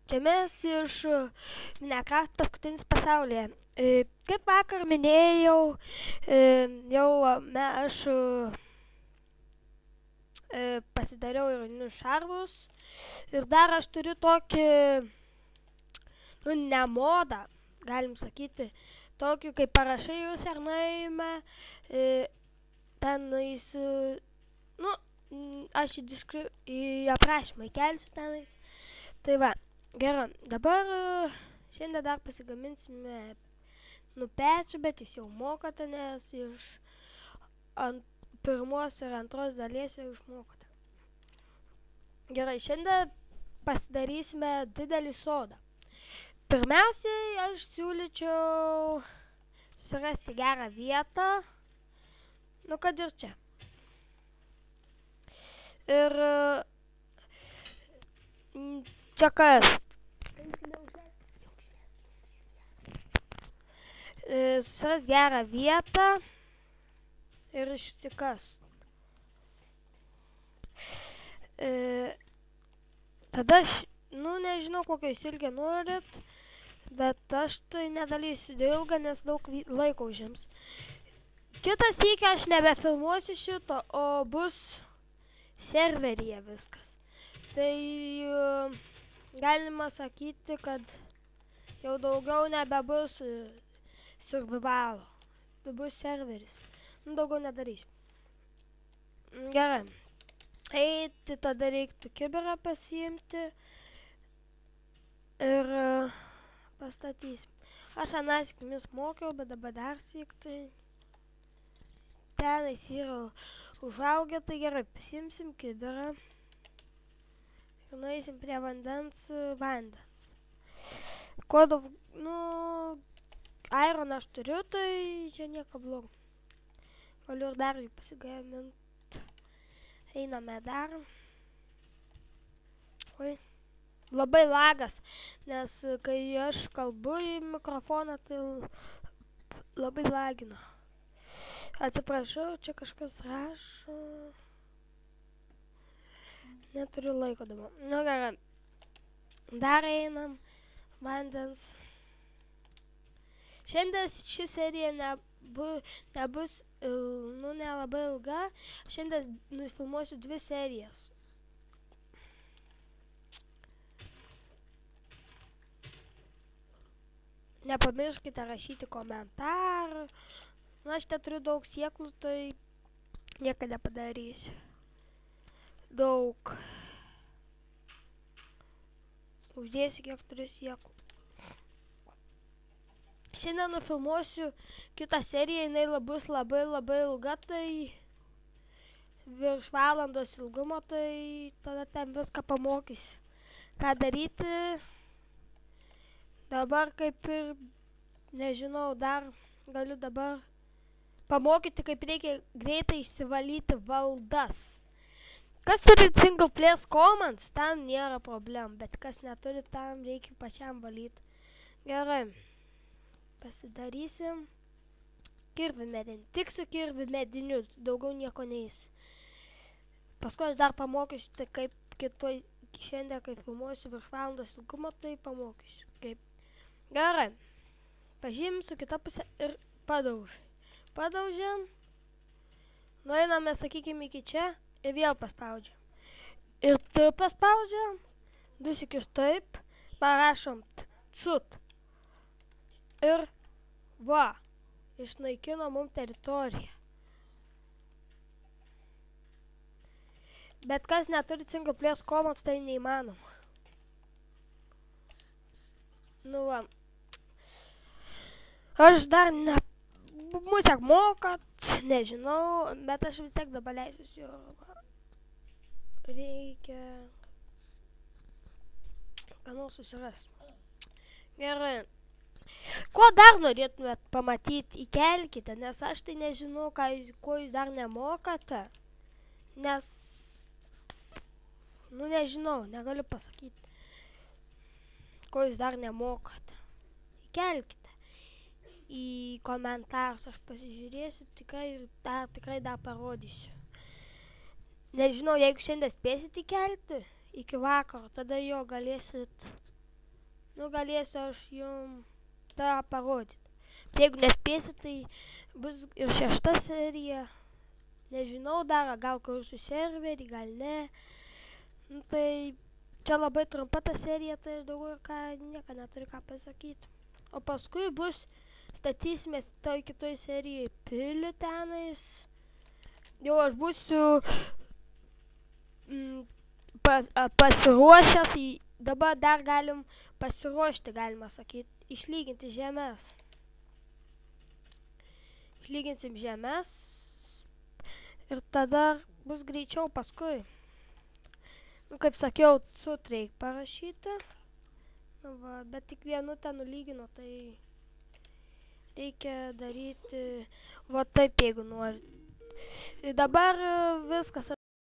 Čia mes iš Minecraft paskutinis pasaulyje. Kaip vakar minėjau, aš pasidariau ir šarvus. Ir dar aš turiu tokį, ne modą, galim sakyti, tokį, kai parašai jūs ar naime, tenais, aš į aprašymą įkelsiu tenais. Tai va, gerai, dabar šiandien dar pasigaminsime pečių, bet jūs jau mokate, nes iš pirmos ir antros dalies jau išmokote. Gerai, šiandien pasidarysime didelį sodą. Pirmiausiai aš siūlyčiau surasti gerą vietą, kad ir čia. Ir čia kas? Susiras gerą vietą ir išsikast. Tada aš, nežinau, kokio jūs ilgio norit, bet aš tai nedalysiu ilgą, nes daug laiko užims. Kitas sykį aš nebefilmuosiu šito, o bus serveryje viskas. Tai galima sakyti, kad jau daugiau nebebus survivalo. Tai bus serveris. Daugiau nedarysiu. Gerai. Tai tada reiktų kibirą pasiimti ir pastatysim. Aš anąsyk jumis mokiau, bet dabar dar syk, tai tenais yra užaugę, tai gerai, pasiimsim kibirą ir nueisim prie vandens. Kuo daug, iron aš turiu, tai čia nieko blogo. Galiu ir dar jų pasigaminti. Einame dar. Oi. Labai lagas, nes kai aš kalbu į mikrofoną, tai labai lagina. Atsiprašau, čia kažkas rašo. Neturiu laiko dabar. Gerai. Dar einam vandens. Šiandien ši serija nebus nelabai ilga. Šiandien nufilmuosiu 2 serijas. Nepamirškite rašyti komentarų. Aš te turiu daug sieklų, tai niekada nepadarysiu. Daug. Uždėsiu, kiek turiu sieklų. Šiandien nufilmuosiu kitą seriją, jinai bus labai ilga, tai virš valandos ilgumo, tai tada ten viską pamokysiu. Ką daryti? Dabar kaip ir, nežinau, dar galiu dabar pamokyti, kaip reikia greitai išsivalyti valdas. Kas turi single player commands, tam nėra problem, bet kas neturi, tam reikia pačiam valyti. Gerai. Pasidarysim kirvių medinį. Tik su kirvių mediniu, daugiau nieko neis. Paskui aš dar pamokysiu, tai kaip šiandien, kai filmuosiu virš valandos ilgumo, tai pamokysiu. Kaip. Gerai. Pažymsiu kitą pusę ir padaužai. Padaužiam. Nueiname, sakykime, iki čia ir vėl paspaudžiam. Ir taip paspaudžiam. 2 sykius taip. Parašom cut. Ir va, išnaikino mum teritoriją. Bet kas neturi single player commands, tai neįmanoma. Va. Aš dar musiek mokat, nežinau, bet aš vis tiek dabar leisiu. Reikia ką nors susirasti. Gerai. Ko dar norėtumėt pamatyti, įkelkite, nes aš tai nežinau, ko jūs dar nemokate. Nes, nežinau, negaliu pasakyti, ko jūs dar nemokate. Įkelkite į komentarus, aš pasižiūrėsiu ir tikrai dar parodysiu. Nežinau, jeigu šiandien spėsit įkelti iki vakaro, tada jo galėsit Nu, galėsiu aš jums tą parodyti. Jeigu nespėsit, tai bus ir 6 serija. Nežinau dar, gal kursiu serverį, gal ne. Nu, tai čia labai trumpa ta serija, tai aš daugiau nieko neturiu ką pasakyti. O paskui bus, statysimės toj kitoj serijai pilį tenais. Jau aš būsiu pasiruošęs, dabar dar galim pasiruošti, galima sakyti, išlyginti žemės. Išlyginsim žemės ir tada bus greičiau paskui. Nu, kaip sakiau, cut reik parašyti, nu, va, bet tik vienu ten nulygino, tai reikia daryti, va taip, jeigu nori. Dabar viskas.